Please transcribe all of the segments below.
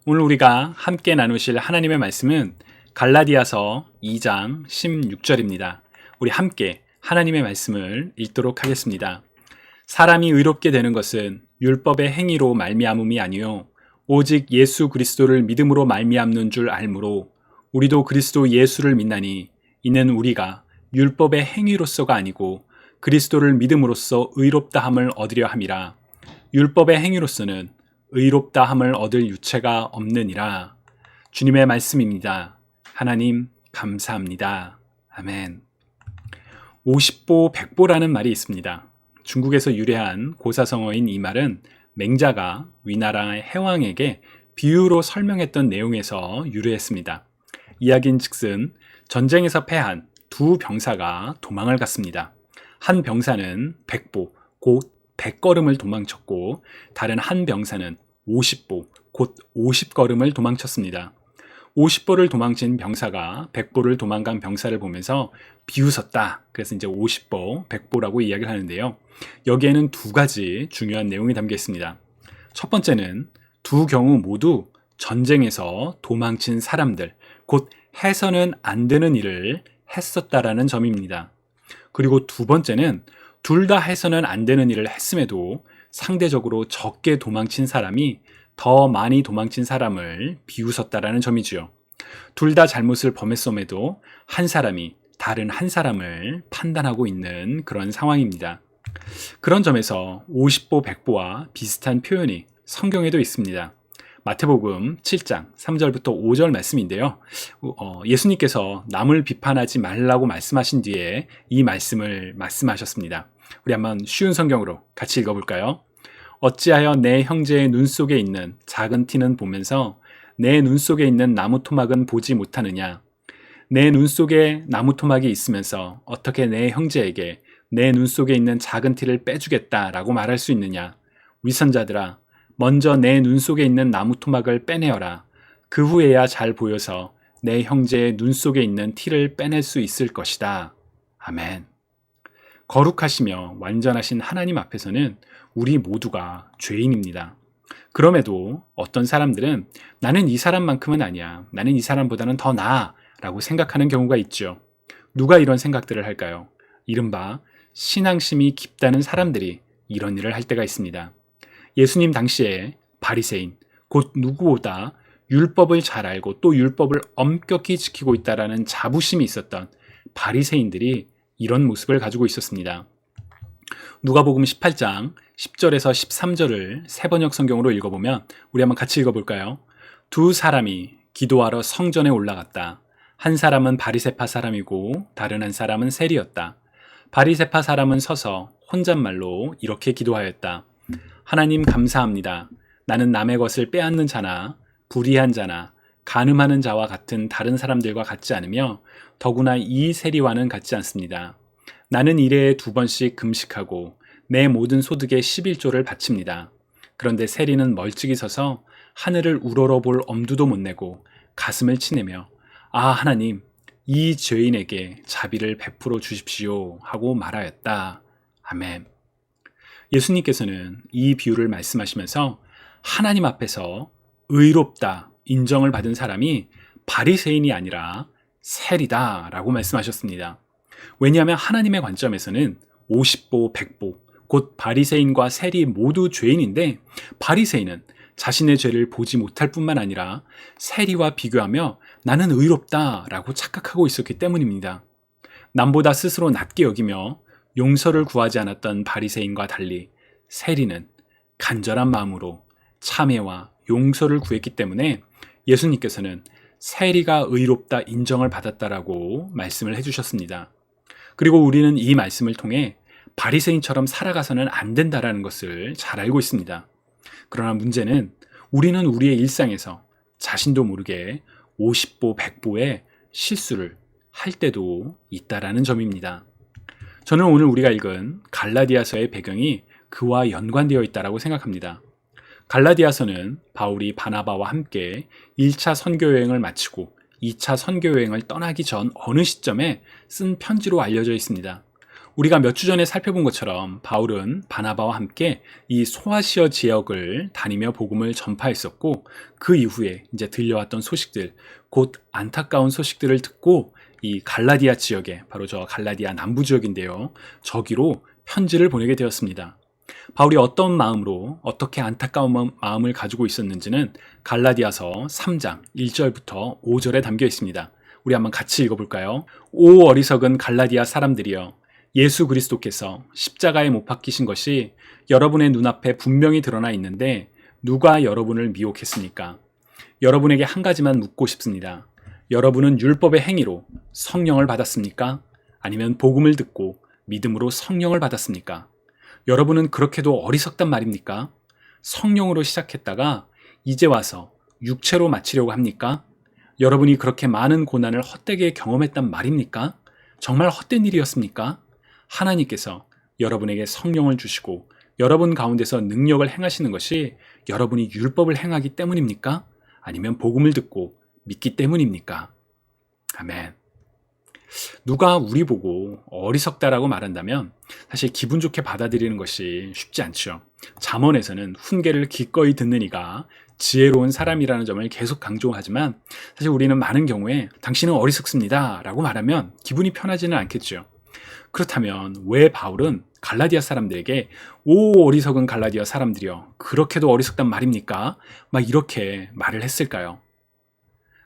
오늘 우리가 함께 나누실 하나님의 말씀은 갈라디아서 2장 16절입니다. 우리 함께 하나님의 말씀을 읽도록 하겠습니다. 사람이 의롭게 되는 것은 율법의 행위로 말미암음이 아니요 오직 예수 그리스도를 믿음으로 말미암는 줄 알므로 우리도 그리스도 예수를 믿나니 이는 우리가 율법의 행위로서가 아니고 그리스도를 믿음으로써 의롭다함을 얻으려 함이라. 율법의 행위로서는 의롭다함을 얻을 유체가 없느니라. 주님의 말씀입니다. 하나님 감사합니다. 아멘. 50보 100보라는 말이 있습니다. 중국에서 유래한 고사성어인 이 말은 맹자가 위나라의 해왕에게 비유로 설명했던 내용에서 유래했습니다. 이야기인즉슨 전쟁에서 패한 두 병사가 도망을 갔습니다. 한 병사는 100보 곧 100걸음을 도망쳤고 다른 한 병사는 50보 곧 50걸음을 도망쳤습니다. 50보를 도망친 병사가 100보를 도망간 병사를 보면서 비웃었다. 그래서 이제 50보, 100보라고 이야기를 하는데요. 여기에는 두 가지 중요한 내용이 담겨 있습니다. 첫 번째는 두 경우 모두 전쟁에서 도망친 사람들, 곧 해서는 안 되는 일을 했었다라는 점입니다. 그리고 두 번째는 둘 다 해서는 안 되는 일을 했음에도 상대적으로 적게 도망친 사람이 더 많이 도망친 사람을 비웃었다라는 점이지요. 둘 다 잘못을 범했음에도 한 사람이 다른 한 사람을 판단하고 있는 그런 상황입니다. 그런 점에서 50보 100보와 비슷한 표현이 성경에도 있습니다. 마태복음 7장 3절부터 5절 말씀인데요. 예수님께서 남을 비판하지 말라고 말씀하신 뒤에 이 말씀을 말씀하셨습니다. 우리 한번 쉬운 성경으로 같이 읽어볼까요? 어찌하여 내 형제의 눈 속에 있는 작은 티는 보면서 내 눈 속에 있는 나무 토막은 보지 못하느냐? 내 눈 속에 나무 토막이 있으면서 어떻게 내 형제에게 내 눈 속에 있는 작은 티를 빼주겠다라고 말할 수 있느냐? 위선자들아, 먼저 내 눈 속에 있는 나무 토막을 빼내어라. 그 후에야 잘 보여서 내 형제의 눈 속에 있는 티를 빼낼 수 있을 것이다. 아멘. 거룩하시며 완전하신 하나님 앞에서는 우리 모두가 죄인입니다. 그럼에도 어떤 사람들은 나는 이 사람만큼은 아니야. 나는 이 사람보다는 더 나아 라고 생각하는 경우가 있죠. 누가 이런 생각들을 할까요? 이른바 신앙심이 깊다는 사람들이 이런 일을 할 때가 있습니다. 예수님 당시에 바리새인, 곧 누구보다 율법을 잘 알고 또 율법을 엄격히 지키고 있다라는 자부심이 있었던 바리새인들이 이런 모습을 가지고 있었습니다. 누가복음 18장 10절에서 13절을 세번역 성경으로 읽어보면 우리 한번 같이 읽어볼까요? 두 사람이 기도하러 성전에 올라갔다. 한 사람은 바리새파 사람이고 다른 한 사람은 세리였다. 바리새파 사람은 서서 혼잣말로 이렇게 기도하였다. 하나님 감사합니다. 나는 남의 것을 빼앗는 자나 불의한 자나 간음하는 자와 같은 다른 사람들과 같지 않으며 더구나 이 세리와는 같지 않습니다. 나는 일회에 2번씩 금식하고 내 모든 소득의 11조를 바칩니다. 그런데 세리는 멀찍이 서서 하늘을 우러러볼 엄두도 못 내고 가슴을 치내며 아 하나님 이 죄인에게 자비를 베풀어 주십시오 하고 말하였다. 아멘. 예수님께서는 이 비유를 말씀하시면서 하나님 앞에서 의롭다 인정을 받은 사람이 바리새인이 아니라 세리다 라고 말씀하셨습니다. 왜냐하면 하나님의 관점에서는 50보 100보 곧 바리새인과 세리 모두 죄인인데 바리새인은 자신의 죄를 보지 못할 뿐만 아니라 세리와 비교하며 나는 의롭다 라고 착각하고 있었기 때문입니다. 남보다 스스로 낮게 여기며 용서를 구하지 않았던 바리새인과 달리 세리는 간절한 마음으로 참회와 용서를 구했기 때문에 예수님께서는 세리가 의롭다 인정을 받았다라고 말씀을 해주셨습니다. 그리고 우리는 이 말씀을 통해 바리새인처럼 살아가서는 안 된다라는 것을 잘 알고 있습니다. 그러나 문제는 우리는 우리의 일상에서 자신도 모르게 50보 100보의 실수를 할 때도 있다라는 점입니다. 저는 오늘 우리가 읽은 갈라디아서의 배경이 그와 연관되어 있다고 생각합니다. 갈라디아서는 바울이 바나바와 함께 1차 선교여행을 마치고 2차 선교여행을 떠나기 전 어느 시점에 쓴 편지로 알려져 있습니다. 우리가 몇 주 전에 살펴본 것처럼 바울은 바나바와 함께 이 소아시아 지역을 다니며 복음을 전파했었고, 그 이후에 이제 들려왔던 소식들, 곧 안타까운 소식들을 듣고 이 갈라디아 지역에, 바로 저 갈라디아 남부 지역인데요, 저기로 편지를 보내게 되었습니다. 바울이 어떤 마음으로 어떻게 안타까운 마음을 가지고 있었는지는 갈라디아서 3장 1절부터 5절에 담겨 있습니다. 우리 한번 같이 읽어볼까요? 오 어리석은 갈라디아 사람들이여, 예수 그리스도께서 십자가에 못 박히신 것이 여러분의 눈앞에 분명히 드러나 있는데 누가 여러분을 미혹했습니까? 여러분에게 한 가지만 묻고 싶습니다. 여러분은 율법의 행위로 성령을 받았습니까? 아니면 복음을 듣고 믿음으로 성령을 받았습니까? 여러분은 그렇게도 어리석단 말입니까? 성령으로 시작했다가 이제 와서 육체로 마치려고 합니까? 여러분이 그렇게 많은 고난을 헛되게 경험했단 말입니까? 정말 헛된 일이었습니까? 하나님께서 여러분에게 성령을 주시고 여러분 가운데서 능력을 행하시는 것이 여러분이 율법을 행하기 때문입니까? 아니면 복음을 듣고 믿기 때문입니까? 아멘. 누가 우리 보고 어리석다라고 말한다면 사실 기분 좋게 받아들이는 것이 쉽지 않죠. 잠언에서는 훈계를 기꺼이 듣는 이가 지혜로운 사람이라는 점을 계속 강조하지만, 사실 우리는 많은 경우에 당신은 어리석습니다 라고 말하면 기분이 편하지는 않겠죠. 그렇다면 왜 바울은 갈라디아 사람들에게 오 어리석은 갈라디아 사람들이여, 그렇게도 어리석단 말입니까? 막 이렇게 말을 했을까요?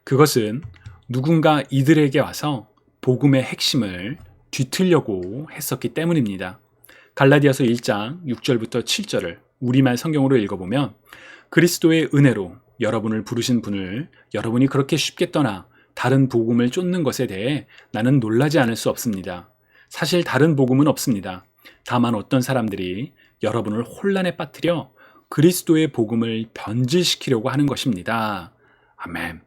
그것은 누군가 이들에게 와서 복음의 핵심을 뒤틀려고 했었기 때문입니다. 갈라디아서 1장 6절부터 7절을 우리말 성경으로 읽어보면, 그리스도의 은혜로 여러분을 부르신 분을 여러분이 그렇게 쉽게 떠나 다른 복음을 쫓는 것에 대해 나는 놀라지 않을 수 없습니다. 사실 다른 복음은 없습니다. 다만 어떤 사람들이 여러분을 혼란에 빠뜨려 그리스도의 복음을 변질시키려고 하는 것입니다. 아멘.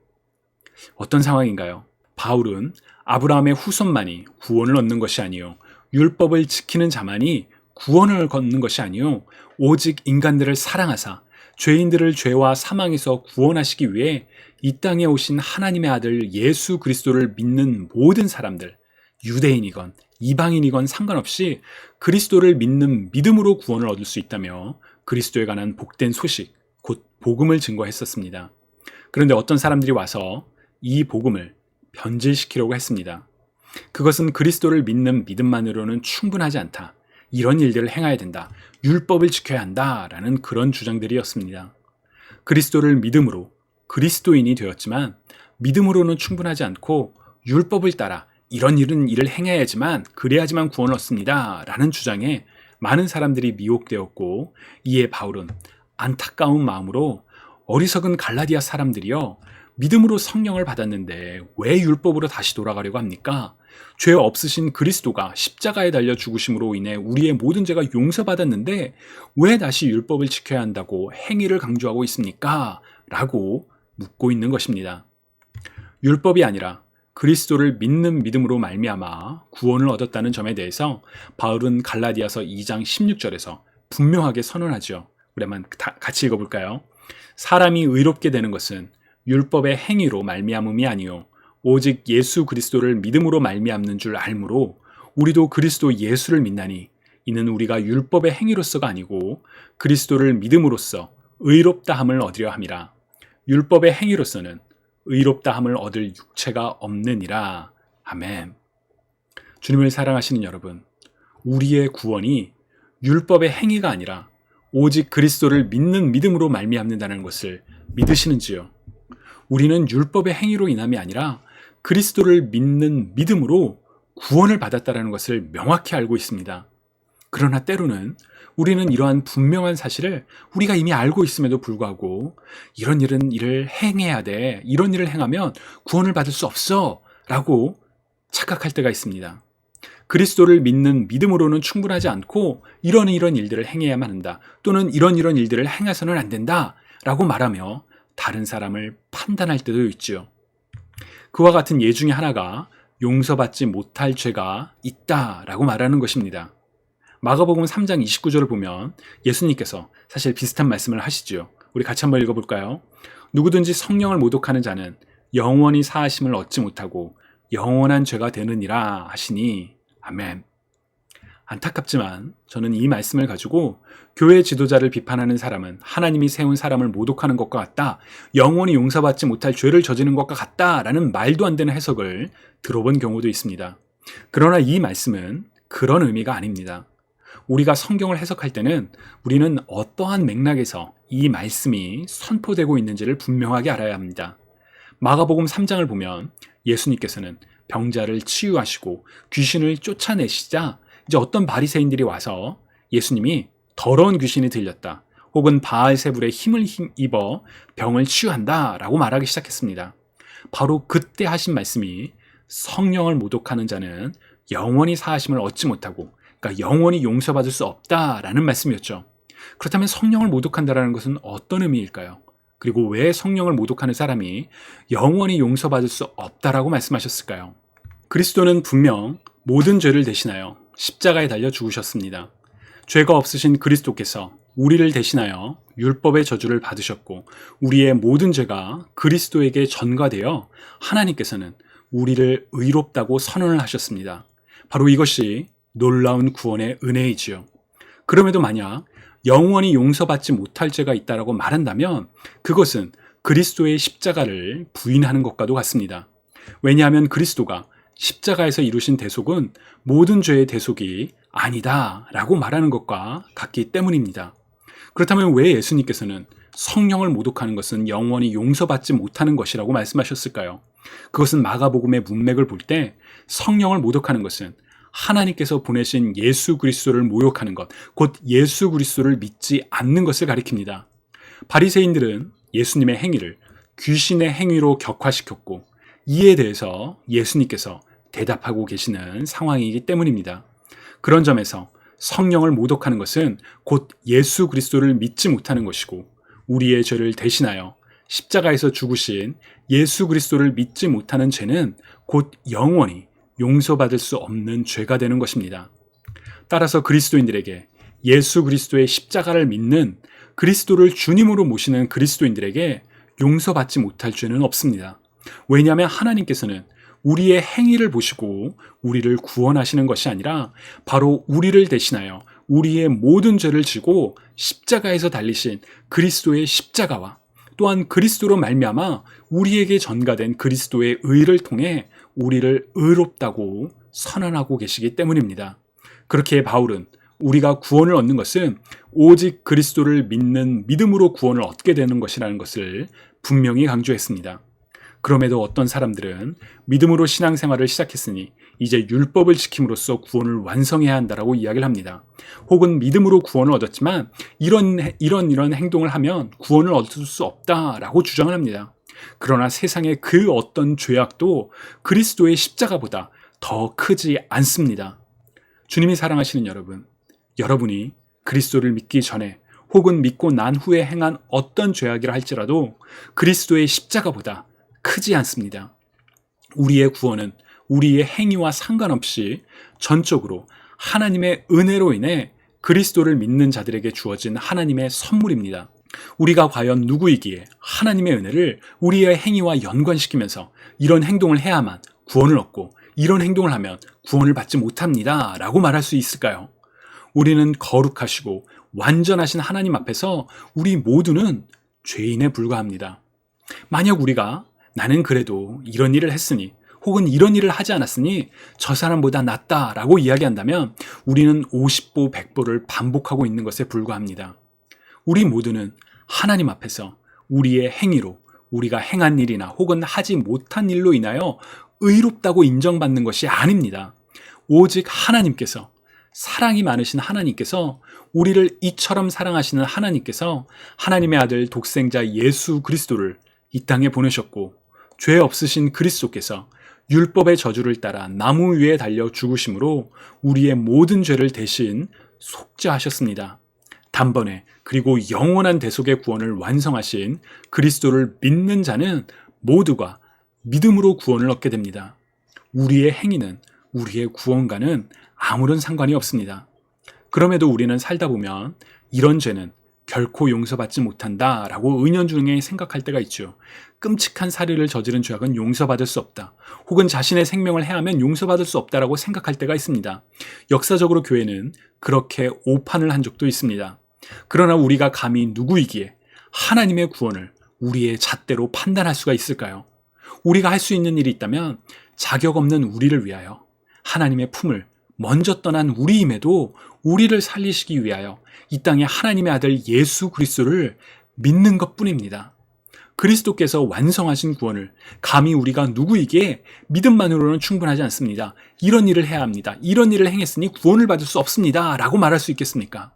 어떤 상황인가요? 바울은 아브라함의 후손만이 구원을 얻는 것이 아니요, 율법을 지키는 자만이 구원을 얻는 것이 아니요, 오직 인간들을 사랑하사 죄인들을 죄와 사망에서 구원하시기 위해 이 땅에 오신 하나님의 아들 예수 그리스도를 믿는 모든 사람들, 유대인이건 이방인이건 상관없이 그리스도를 믿는 믿음으로 구원을 얻을 수 있다며 그리스도에 관한 복된 소식, 곧 복음을 증거했었습니다. 그런데 어떤 사람들이 와서 이 복음을 변질시키려고 했습니다. 그것은 그리스도를 믿는 믿음만으로는 충분하지 않다, 이런 일들을 행해야 된다, 율법을 지켜야 한다 라는 그런 주장들이었습니다. 그리스도를 믿음으로 그리스도인이 되었지만 믿음으로는 충분하지 않고 율법을 따라 이런 일을 행해야지만, 그래야지만 구원을 얻습니다 라는 주장에 많은 사람들이 미혹되었고, 이에 바울은 안타까운 마음으로 어리석은 갈라디아 사람들이여, 믿음으로 성령을 받았는데 왜 율법으로 다시 돌아가려고 합니까? 죄 없으신 그리스도가 십자가에 달려 죽으심으로 인해 우리의 모든 죄가 용서받았는데 왜 다시 율법을 지켜야 한다고 행위를 강조하고 있습니까? 라고 묻고 있는 것입니다. 율법이 아니라 그리스도를 믿는 믿음으로 말미암아 구원을 얻었다는 점에 대해서 바울은 갈라디아서 2장 16절에서 분명하게 선언하죠. 우리 한번 같이 읽어볼까요? 사람이 의롭게 되는 것은 율법의 행위로 말미암음이 아니요 오직 예수 그리스도를 믿음으로 말미암는 줄 알므로 우리도 그리스도 예수를 믿나니 이는 우리가 율법의 행위로서가 아니고 그리스도를 믿음으로써 의롭다함을 얻으려 함이라. 율법의 행위로서는 의롭다함을 얻을 육체가 없느니라. 아멘. 주님을 사랑하시는 여러분, 우리의 구원이 율법의 행위가 아니라 오직 그리스도를 믿는 믿음으로 말미암는다는 것을 믿으시는지요? 우리는 율법의 행위로 인함이 아니라 그리스도를 믿는 믿음으로 구원을 받았다는 것을 명확히 알고 있습니다. 그러나 때로는 우리는 이러한 분명한 사실을 우리가 이미 알고 있음에도 불구하고 이런 일을 행해야 돼, 이런 일을 행하면 구원을 받을 수 없어 라고 착각할 때가 있습니다. 그리스도를 믿는 믿음으로는 충분하지 않고 이런 일들을 행해야만 한다, 또는 이런 일들을 행해서는 안 된다 라고 말하며 다른 사람을 판단할 때도 있죠. 그와 같은 예 중에 하나가 용서받지 못할 죄가 있다라고 말하는 것입니다. 마가복음 3장 29절을 보면 예수님께서 사실 비슷한 말씀을 하시죠. 우리 같이 한번 읽어볼까요? 누구든지 성령을 모독하는 자는 영원히 사하심을 얻지 못하고 영원한 죄가 되느니라 하시니. 아멘. 안타깝지만 저는 이 말씀을 가지고 교회 지도자를 비판하는 사람은 하나님이 세운 사람을 모독하는 것과 같다, 영원히 용서받지 못할 죄를 저지른 것과 같다라는 말도 안 되는 해석을 들어본 경우도 있습니다. 그러나 이 말씀은 그런 의미가 아닙니다. 우리가 성경을 해석할 때는 우리는 어떠한 맥락에서 이 말씀이 선포되고 있는지를 분명하게 알아야 합니다. 마가복음 3장을 보면 예수님께서는 병자를 치유하시고 귀신을 쫓아내시자 이제 어떤 바리새인들이 와서 예수님이 더러운 귀신이 들렸다, 혹은 바알세불의 힘을 입어 병을 치유한다 라고 말하기 시작했습니다. 바로 그때 하신 말씀이 성령을 모독하는 자는 영원히 사하심을 얻지 못하고, 그러니까 영원히 용서받을 수 없다라는 말씀이었죠. 그렇다면 성령을 모독한다라는 것은 어떤 의미일까요? 그리고 왜 성령을 모독하는 사람이 영원히 용서받을 수 없다라고 말씀하셨을까요? 그리스도는 분명 모든 죄를 대신하여 십자가에 달려 죽으셨습니다. 죄가 없으신 그리스도께서 우리를 대신하여 율법의 저주를 받으셨고, 우리의 모든 죄가 그리스도에게 전가되어 하나님께서는 우리를 의롭다고 선언을 하셨습니다. 바로 이것이 놀라운 구원의 은혜이지요. 그럼에도 만약 영원히 용서받지 못할 죄가 있다라고 말한다면 그것은 그리스도의 십자가를 부인하는 것과도 같습니다. 왜냐하면 그리스도가 십자가에서 이루신 대속은 모든 죄의 대속이 아니다 라고 말하는 것과 같기 때문입니다. 그렇다면 왜 예수님께서는 성령을 모독하는 것은 영원히 용서받지 못하는 것이라고 말씀하셨을까요? 그것은 마가복음의 문맥을 볼 때 성령을 모독하는 것은 하나님께서 보내신 예수 그리스도를 모욕하는 것, 곧 예수 그리스도를 믿지 않는 것을 가리킵니다. 바리새인들은 예수님의 행위를 귀신의 행위로 격화시켰고, 이에 대해서 예수님께서 대답하고 계시는 상황이기 때문입니다. 그런 점에서 성령을 모독하는 것은 곧 예수 그리스도를 믿지 못하는 것이고, 우리의 죄를 대신하여 십자가에서 죽으신 예수 그리스도를 믿지 못하는 죄는 곧 영원히 용서받을 수 없는 죄가 되는 것입니다. 따라서 그리스도인들에게, 예수 그리스도의 십자가를 믿는, 그리스도를 주님으로 모시는 그리스도인들에게 용서받지 못할 죄는 없습니다. 왜냐하면 하나님께서는 우리의 행위를 보시고 우리를 구원하시는 것이 아니라 바로 우리를 대신하여 우리의 모든 죄를 지고 십자가에서 달리신 그리스도의 십자가와 또한 그리스도로 말미암아 우리에게 전가된 그리스도의 의를 통해 우리를 의롭다고 선언하고 계시기 때문입니다. 그렇기에 바울은 우리가 구원을 얻는 것은 오직 그리스도를 믿는 믿음으로 구원을 얻게 되는 것이라는 것을 분명히 강조했습니다. 그럼에도 어떤 사람들은 믿음으로 신앙생활을 시작했으니 이제 율법을 지킴으로써 구원을 완성해야 한다라고 이야기를 합니다. 혹은 믿음으로 구원을 얻었지만 이런 행동을 하면 구원을 얻을 수 없다라고 주장을 합니다. 그러나 세상의 그 어떤 죄악도 그리스도의 십자가보다 더 크지 않습니다. 주님이 사랑하시는 여러분, 여러분이 그리스도를 믿기 전에 혹은 믿고 난 후에 행한 어떤 죄악이라 할지라도 그리스도의 십자가보다 크지 않습니다. 우리의 구원은 우리의 행위와 상관없이 전적으로 하나님의 은혜로 인해 그리스도를 믿는 자들에게 주어진 하나님의 선물입니다. 우리가 과연 누구이기에 하나님의 은혜를 우리의 행위와 연관시키면서 이런 행동을 해야만 구원을 얻고 이런 행동을 하면 구원을 받지 못합니다 라고 말할 수 있을까요? 우리는 거룩하시고 완전하신 하나님 앞에서 우리 모두는 죄인에 불과합니다. 만약 우리가 나는 그래도 이런 일을 했으니 혹은 이런 일을 하지 않았으니 저 사람보다 낫다라고 이야기한다면 우리는 50보 100보를 반복하고 있는 것에 불과합니다. 우리 모두는 하나님 앞에서 우리의 행위로 우리가 행한 일이나 혹은 하지 못한 일로 인하여 의롭다고 인정받는 것이 아닙니다. 오직 하나님께서, 사랑이 많으신 하나님께서, 우리를 이처럼 사랑하시는 하나님께서 하나님의 아들 독생자 예수 그리스도를 이 땅에 보내셨고, 죄 없으신 그리스도께서 율법의 저주를 따라 나무 위에 달려 죽으심으로 우리의 모든 죄를 대신 속죄하셨습니다. 단번에 그리고 영원한 대속의 구원을 완성하신 그리스도를 믿는 자는 모두가 믿음으로 구원을 얻게 됩니다. 우리의 행위는 우리의 구원과는 아무런 상관이 없습니다. 그럼에도 우리는 살다 보면 이런 죄는 결코 용서받지 못한다 라고 은연중에 생각할 때가 있죠. 끔찍한 살인을 저지른 죄악은 용서받을 수 없다. 혹은 자신의 생명을 해하면 용서받을 수 없다라고 생각할 때가 있습니다. 역사적으로 교회는 그렇게 오판을 한 적도 있습니다. 그러나 우리가 감히 누구이기에 하나님의 구원을 우리의 잣대로 판단할 수가 있을까요? 우리가 할 수 있는 일이 있다면 자격 없는 우리를 위하여 하나님의 품을 먼저 떠난 우리임에도 우리를 살리시기 위하여 이 땅에 하나님의 아들 예수 그리스도를 믿는 것뿐입니다. 그리스도께서 완성하신 구원을 감히 우리가 누구이기에 믿음만으로는 충분하지 않습니다. 이런 일을 해야 합니다. 이런 일을 행했으니 구원을 받을 수 없습니다. 라고 말할 수 있겠습니까?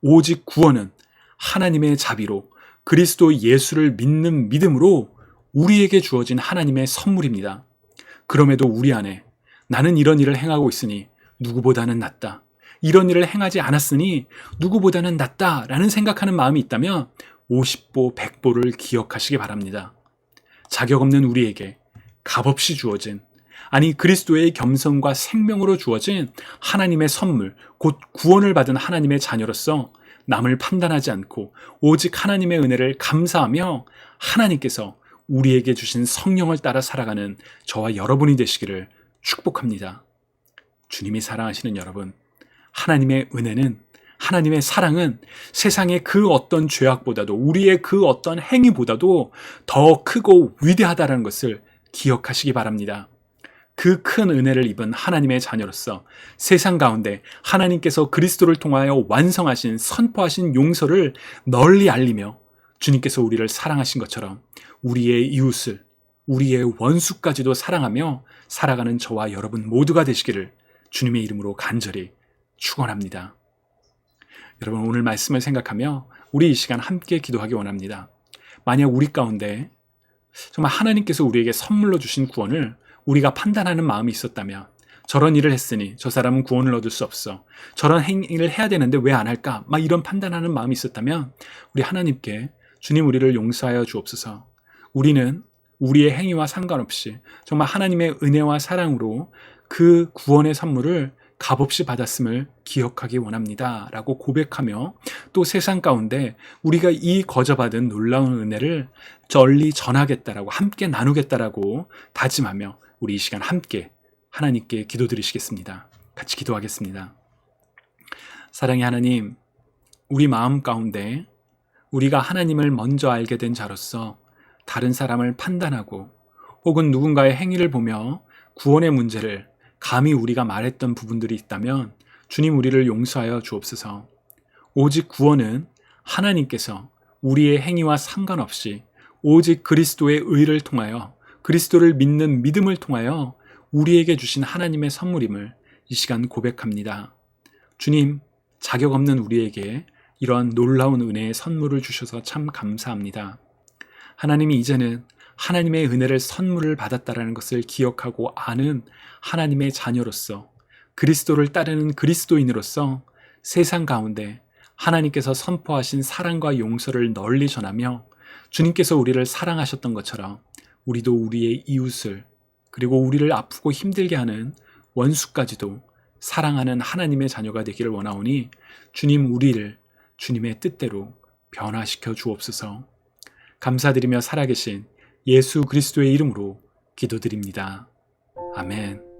오직 구원은 하나님의 자비로 그리스도 예수를 믿는 믿음으로 우리에게 주어진 하나님의 선물입니다. 그럼에도 우리 안에 나는 이런 일을 행하고 있으니 누구보다는 낫다. 이런 일을 행하지 않았으니 누구보다는 낫다 라는 생각하는 마음이 있다면 50보 100보를 기억하시기 바랍니다. 자격 없는 우리에게 값없이 주어진, 아니 그리스도의 겸손과 생명으로 주어진 하나님의 선물, 곧 구원을 받은 하나님의 자녀로서 남을 판단하지 않고 오직 하나님의 은혜를 감사하며 하나님께서 우리에게 주신 성령을 따라 살아가는 저와 여러분이 되시기를 축복합니다. 주님이 사랑하시는 여러분, 하나님의 은혜는, 하나님의 사랑은 세상의 그 어떤 죄악보다도, 우리의 그 어떤 행위보다도 더 크고 위대하다는 것을 기억하시기 바랍니다. 그 큰 은혜를 입은 하나님의 자녀로서 세상 가운데 하나님께서 그리스도를 통하여 완성하신, 선포하신 용서를 널리 알리며 주님께서 우리를 사랑하신 것처럼 우리의 이웃을, 우리의 원수까지도 사랑하며 살아가는 저와 여러분 모두가 되시기를 주님의 이름으로 간절히 축원합니다. 여러분, 오늘 말씀을 생각하며 우리 이 시간 함께 기도하기 원합니다. 만약 우리 가운데 정말 하나님께서 우리에게 선물로 주신 구원을 우리가 판단하는 마음이 있었다면, 저런 일을 했으니 저 사람은 구원을 얻을 수 없어, 저런 행위를 해야 되는데 왜 안 할까, 막 이런 판단하는 마음이 있었다면 우리 하나님께 주님 우리를 용서하여 주옵소서, 우리는 우리의 행위와 상관없이 정말 하나님의 은혜와 사랑으로 그 구원의 선물을 값없이 받았음을 기억하기 원합니다 라고 고백하며, 또 세상 가운데 우리가 이 거저받은 놀라운 은혜를 널리 전하겠다라고, 함께 나누겠다라고 다짐하며 우리 이 시간 함께 하나님께 기도드리시겠습니다. 같이 기도하겠습니다. 사랑의 하나님, 우리 마음 가운데 우리가 하나님을 먼저 알게 된 자로서 다른 사람을 판단하고 혹은 누군가의 행위를 보며 구원의 문제를 감히 우리가 말했던 부분들이 있다면 주님 우리를 용서하여 주옵소서. 오직 구원은 하나님께서 우리의 행위와 상관없이 오직 그리스도의 의를 통하여, 그리스도를 믿는 믿음을 통하여 우리에게 주신 하나님의 선물임을 이 시간 고백합니다. 주님, 자격 없는 우리에게 이런 놀라운 은혜의 선물을 주셔서 참 감사합니다. 하나님이 이제는 하나님의 은혜를 선물을 받았다라는 것을 기억하고 아는 하나님의 자녀로서, 그리스도를 따르는 그리스도인으로서 세상 가운데 하나님께서 선포하신 사랑과 용서를 널리 전하며 주님께서 우리를 사랑하셨던 것처럼 우리도 우리의 이웃을, 그리고 우리를 아프고 힘들게 하는 원수까지도 사랑하는 하나님의 자녀가 되기를 원하오니 주님 우리를 주님의 뜻대로 변화시켜 주옵소서. 감사드리며 살아계신 예수 그리스도의 이름으로 기도드립니다. 아멘.